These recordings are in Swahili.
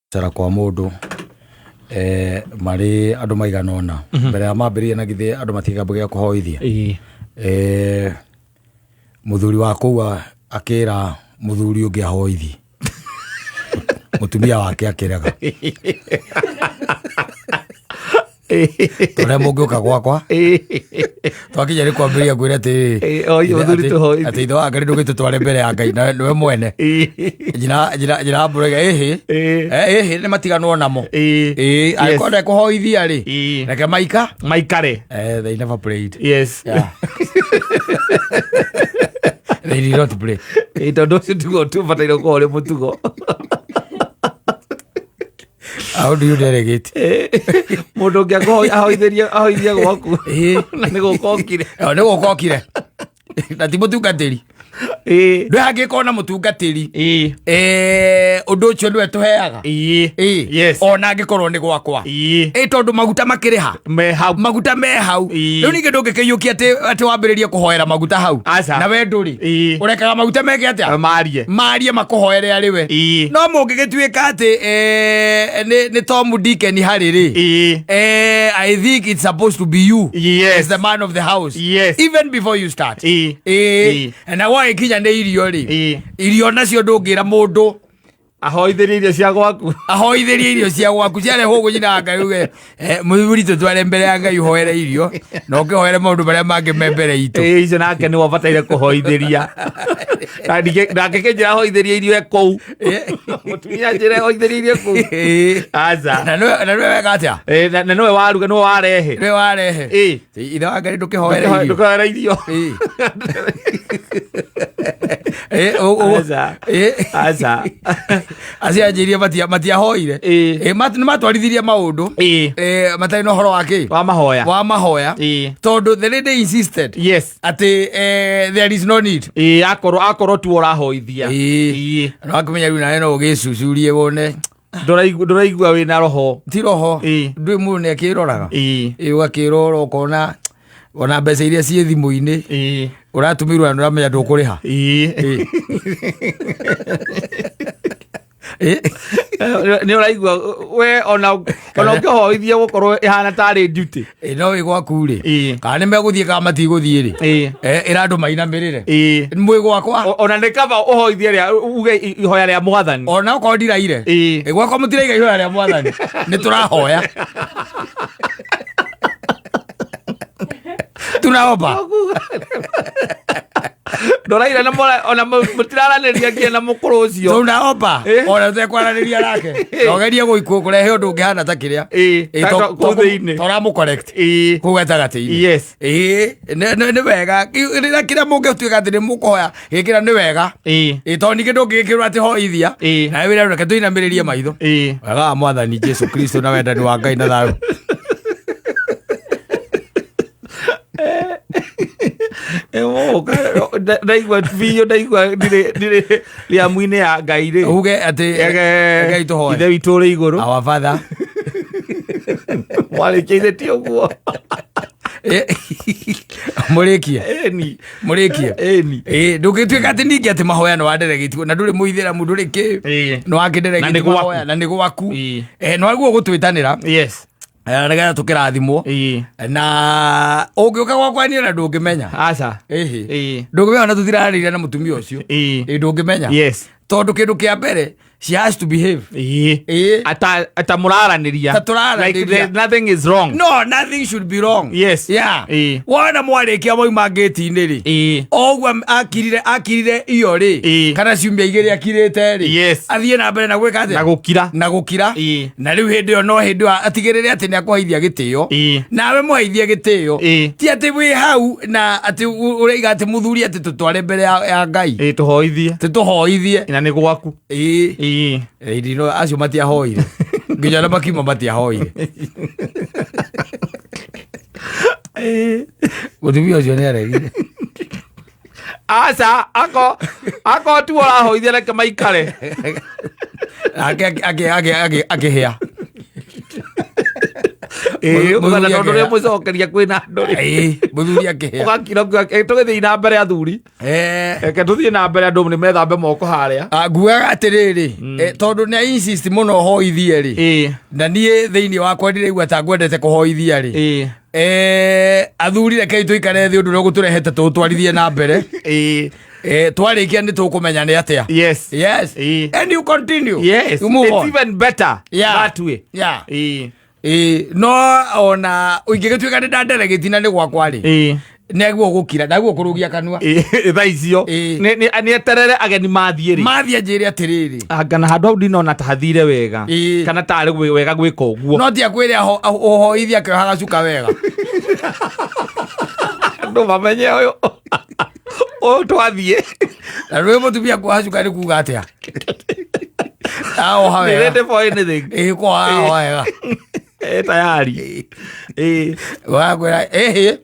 Cara kwa mundu mari andu maigana ona mbere ya mambĩrĩria na githĩ andu matigambĩrĩria kũhoithia muthuri wa kũu akĩra muthuri ũngĩ ahoithi mutumia wake akĩrega tore mungi uka gwakwa twakinya ni kwambĩrĩria ngwĩre atĩ ithe wa Ngai ndũgĩtũtware mbere ya Ngai na nĩwe mwene njĩra mbũrega ĩhĩ nĩ matiganwo namo angĩkorwo ndekũhoithia rĩ reke maikare they never prayed. Yes. Yeah. They did not pray. Tondũ ũcio tugo tũbataire gũkorwo ũrĩ mũtugo. How do you delegate? Mũndũ ũngĩ ahoithia gwaku na nĩ gũkokire na ti mũtungatĩri ndũ hangĩkorwo na mũtungatĩri ũndũ ũcio nĩwe tũheaga ona angĩkorwo nĩ gwakwa tondũ maguta makĩrĩ ha maguta me hau rĩu ningĩ ndũngĩkĩiyũkia atĩ wambĩrĩrie kũhoera maguta hau na we ndũrĩ ũrekaga maguta meke atĩa marie makũhoere arĩ we no mũngĩgĩtuĩka atĩ nĩ Tom Dick and Harry rĩ I think it's supposed to be you as the man of the house even before you start na waĩkinya nĩ irio rĩ irio nacio ndũngĩra mũndũ ahoithĩrie irio cia gwaku ciarehwo gũnyina Ngai uge mũthuri tũtware mbere ya Ngai ũhoere irio na ũkĩhoere maũndũ marĩa mangĩ me mbere itũ icio nake nĩwe ũbataire kũhoithĩria nake kĩnjĩra ahoithĩrie irio kũu mũtumia njĩra ahoithĩrie irio kũu aca na nĩwe wega atĩa na nĩwe waruga nĩwe warehe ithe wa Ngai ndũkĩhoere irio aca acianjĩirie matiahoire nĩ matwarithirie maũndũ matarĩ na ũhoro wa mahoya tondũ the lady insisted atĩ there is no need akorwo tu ũrahoithia wakĩmenya rĩu nawe no ũgĩcucurie wone ndũraigua wĩna roho ti roho ndũĩ mũndũ nĩ akĩroraga ũgakĩrora ũkona ona mbeca iria ciĩ thimũ-inĩ ũratũmĩrwo na ũramenya ndũkũrĩha nĩ ũraigua we ona ũkĩhoithia gũkorwo ĩhana tarĩ duty no wĩ gwaku rĩ kana nĩ megũthiĩ kana matigũthiĩ rĩ ĩra andũ mainamĩrĩre mwĩ gwakwa ona nĩ kaba ũhoithie uge ihoya rĩa Mwathani ona okorwo ndiraire gwakwa mũtiraiga ihoya rĩa Mwathani nĩ tũrahoya tunaomba ndoraira na ona mũtiraranĩria nginya na mũkũrũ ũcio tunaomba ona tekwaranĩria nake nogerie gũikwo kũrehe ũndũ ũngĩhana ta kĩrĩa toramũ correct kũu gatagatĩ-inĩ nĩ wega rĩrĩa kĩrĩa mũngĩtuĩka atĩ nĩ mũkũhoya gĩkĩra nĩ wega tondũ ningĩ ndũngĩgĩkĩrwo atĩ hoithia nawe wĩra reke tũinamĩrĩrie maitho wega wa Mwathani Jesũ Kristo na wendani wa Ngai na thayũ ndaigua biũ ndaigua ndirĩ rĩamu-inĩ ya Ngai rĩ uge atĩ Ngai tũhoe ithe witũ ũrĩ igũrũ our father mwarĩkĩithĩtie ũguo mũrĩkie ndũngĩtuĩka atĩ ningĩ atĩ mahoya nĩ wanderegĩtio na ndũrĩ mũithĩramu ndũrĩ kĩ nĩ wakĩnderegĩtio mahoya na nĩ gwaku nĩguo gũtwĩtanĩra nĩgetha tũkĩrathimwo na ũngĩũka gwakwa niĩ na ndũngĩmenya ndũngĩmenya ona tũtirarĩire na mũtumia ũcio ndũngĩmenya tondũ kĩndũ kĩa mbere she has to behave atamũraranĩria like nothing is wrong no nothing should be wrong wona mwarĩkia moima ngĩti-inĩ rĩ oguo akirire iyo rĩ kana ciumia igĩrĩ akirĩte rĩ athiĩ na mbere na gwĩka atĩa na gũkira na rĩu hĩndĩ ĩyo no hĩndĩ ĩyo atigĩrĩre atĩ nĩ akũheithia gĩtĩo nawe mũheithie gĩtĩo ti atĩ wĩ hau na atĩ ũraiga atĩ mũthuri atĩ tũtware mbere ya Ngai tũhoithie na nĩ gwaku ndino acio matiahoire nginya na makiuma matiahoire mũtumia ũcio nĩ aregire aca ako tu ũrahoithia reke maikare akĩhĩa Mũthuri tondu nĩ mũcokeria kwĩna andũ mũthuri akĩhĩa ũgakira tũgĩthiĩ na mbere athuri reke tũthiĩ na mbere andũ nĩ methambe moko harĩa nguaga atĩrĩrĩ tondũ nĩ insist mũno hoithie rĩ na niĩ thĩinĩ wakwa ndĩraigua ta ngwendete kũhoithia rĩ athuri rekei tũikare thĩ ũndũ ũrĩa gũtũrehete tũtwarithie na mbere twarĩkia nĩ tũkũmenya nĩ atĩa. Yes. And you continue. Yes. You move It's on. even better that way. No ona ũingĩgĩtuĩka nĩ ndandere gĩtina nĩ gwakwa rĩ neguo gũkira ndaguo kũrũgia kanua thaa icio nĩ eterere ageni mathiĩ rĩ mathiĩ njĩre atĩrĩrĩ angana handũ hau ndinona ta hathire wega kana tarĩ wega gwĩka ũguo no tiga kwĩrĩa ũhoithia akĩoha gacuka wega andũ mamenye ũyũ twathiĩ na rwĩ mũtumia kuoha cuka nĩ kuga atĩa ahoha wega ready for anything kuoha wega tayari wakwĩra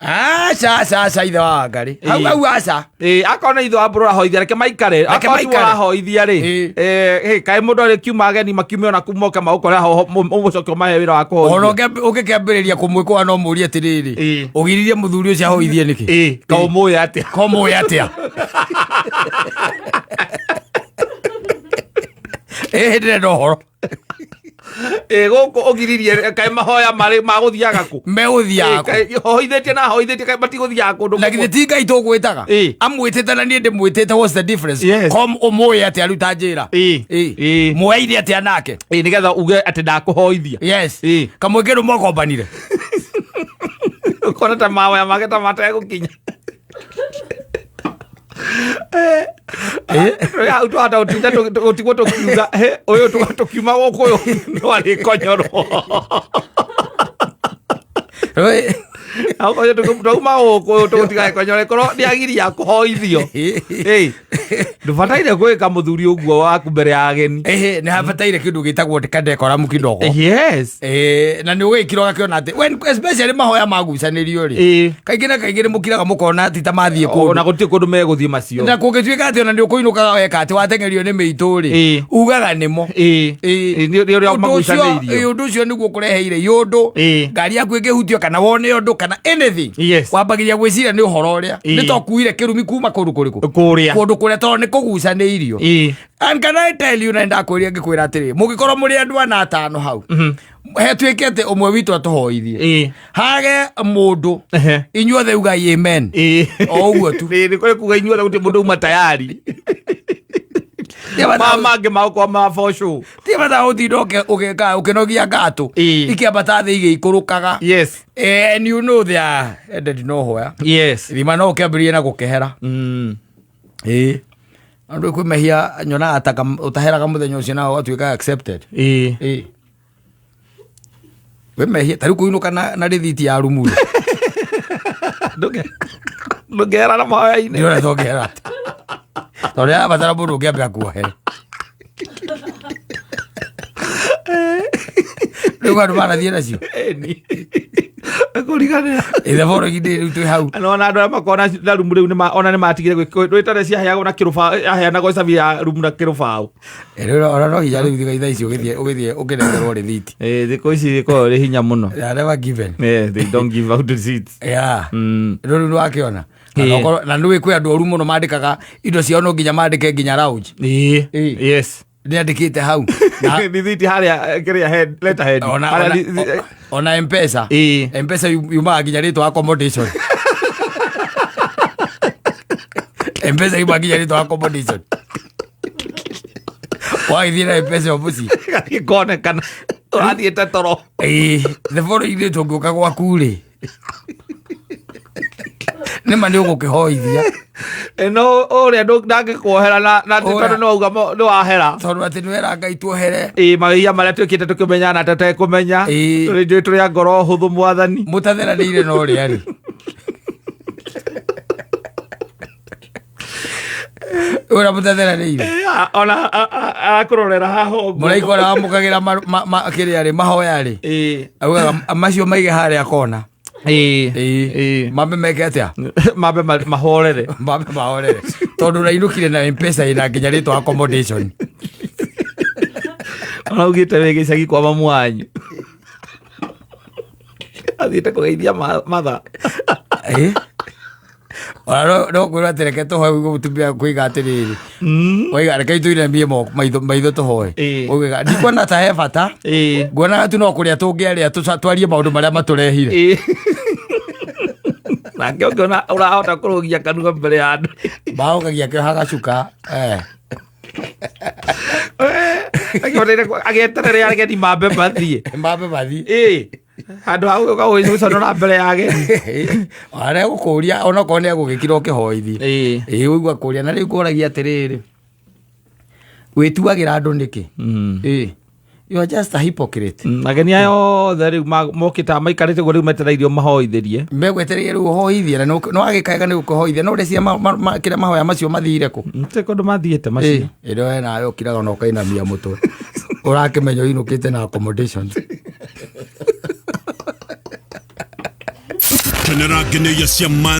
aca ithe wa Ngarĩ hau aca akona ithe wa mbũrũ ahoithia reke maikare akorwo ahoithia rĩ kaĩ mũndũ arĩ kiuma ageni makiume ona kumoke maũkore ũmũcoke ũmahe wĩra wa kũhoithia ona ũngĩkĩambĩrĩria kũmwĩkwa no mũũrie atĩrĩrĩ ũgiririe mũthuri ũcio ahoithie nĩkĩ komũĩ atĩa ndĩrenda ũhoro gũkũ ũgiririe kaĩ mahoya marĩ magũthiaga kũ megũthiaga hoithĩtie na hoithĩtie kaĩ matigũthiaga kũndũ na githĩ ti Ngai tũgwĩtaga amwĩtĩte na niĩ ndĩmwĩtĩte what's the difference kom ũmũĩ atĩa rĩu ta njĩra mweire atĩa nake nĩgetha uge atĩ ndakũhoithia yes kamwĩkĩrũ mokombanire ũkona ta mahoya make ta mategũkinya hau twahota gũtigwo tũkiuga ũyũ tũkiuma gũkũ ũyũ no arĩkonyorwo twauma gũkũ tũgũtigae konyore korwo nĩ agiri ya kũhoithio ndũbataire gwĩka mũthuri ũguo waku mbere ya ageni nĩ habataire kĩndũ gĩtagwo kadekoramu kidogo na nĩ ũgĩkĩra ũgakĩona atĩ especially mahoya magucanĩrio rĩ kaingĩ na kaingĩ nĩ mũkiraga mũkona ti ta mathiĩ kũndũ na gũtirĩ kũndũ megũthiĩ macio na kũngĩtuĩka atĩ ona nĩ ũkũinũkaga weka atĩ watengerio nĩ mĩitũ rĩ ugaga nĩmo ũndũ ũcio nĩguo kũreheire yũndũ ngari yaku ĩngĩhutio kana wone ũndũ kana anything wambagĩria gwĩciria nĩ ũhoro ũrĩa nĩ tokuire kĩrumi kuma kũndũ kũrĩkũ kũndũ kũrĩa tondũ nĩ kũgucanĩirio and can I tell you na ndakwĩria ngĩkwĩra atĩrĩ mũngĩkorwo mũrĩ andũ ana atano hau hetwĩke atĩ ũmwe witũ atũhoithie hage mũndũ inyuothe ugai amen o ũguo tu nĩ kũrĩ kuga inyuothe gũtirĩ mũndũ uma tayari mangĩ maũkwa ma for show tibata ũtinda ũkĩnogia ngatũ ikĩambata thĩ igĩikũrũkaga and you know they are ended no hoya thima no ũkĩambĩrĩrie na gũkehera andũ kwĩmehia nyonaga ta ũtaheraga mũthenya ũcio nao ũgatuĩka accepted wĩmehia tarĩu kũinũka na rĩthiti ya rumuru ndũngehera na mahoya-inĩ nĩũrĩa tongehera atĩ tondũ yabatara mũndũ ũngĩambia kuohere rĩu andũ marathiĩ nacio kũriganĩra ithaboro-inĩ rĩu twĩ hau ona andũ arĩa makona na rumu rĩu ona nĩ matigire rwĩtare ciaheagwo na kĩrũbaũ aheanagwo cabi ya rumu na kĩrũbaũ ona no hinya rĩu thika ici ũgĩthiĩ ũkĩnengerwo rĩthiti thikũ ici rĩkoragwo rĩ hinya mũno never given they don't give out receipts rĩu nĩ wakĩona na nĩ kwĩ andũ oru mũno mandĩkaga indo ciao no nginya mandĩke nginya lounge nĩandĩkĩte hau rithiti harĩa kĩrĩa letterhead ona M-Pesa yumaga nginya rĩtwa accommodation M-Pesa yumaga nginya rĩtwa accommodation wagĩthiĩ na M-Pesa mũciĩ gĩkonekana ũrathiĩte toro theboro-inĩ tũngĩũka gwaku rĩ nĩma nĩ ũgũkĩhoithia no ũrĩa ndangĩkuohera na tondũ no uga nĩ wahera tondũ atĩ nĩwera Ngai tuohere mawĩia marĩa twĩkĩte tũkĩmenya na tũtekũmenya tũrĩ tũrĩ a ngoro hũthũ mwathani mũtatheranĩire no rĩa rĩ ũrĩa mũtatheranĩire ona akũrorera haha ũguo mũraikora wamũkagĩra kĩrĩa rĩ mahoya rĩ augaga macio maige harĩa kona mambe meke atĩa mambe mahorere tondũ ũrainũkire na M-Pesa ĩna nginya rĩtwa accommodation ona ugĩte wĩ gĩcagi kwa mamu wanyu athiĩte kũgeithia matha no kwĩrwo atĩ reke tũhoe mũtumia kũiga atĩrĩrĩ oiga reke itũinamie maitho tũhoe oiga ndikuona ta he bata nguonaga tu no kũrĩa tũngĩarĩa twarie maũndũ marĩa matũrehire nake ũngĩona ũrahota kũrũgia kanua mbere ya andũ maũgagia kĩoha gacuka agĩeterere ageni mambe mathiĩ handũ ha gũka gũconora mbere ya ageni arĩa gũkũria onokorwo nĩ egũgĩkira ũkĩhoithie ũigua kũria na rĩu ngũragia atĩrĩrĩ wĩtuagĩra andũ nĩkĩ you are just a hypocrite ageni aya othe rĩu mokĩte maikarĩte guo rĩu metereirio mahoithĩrie megwetereire rĩu ũhoithie na no agĩkaega nĩ gũkũhoithia no ũreciria kĩrĩa mahoya macio mathire kũ nĩ kũndũ mathiĩte macio ĩno nawe ũkiraga na ũkainamia mũtwe ũrakĩmenya ũinũkĩte na accommodations Tenera Guinea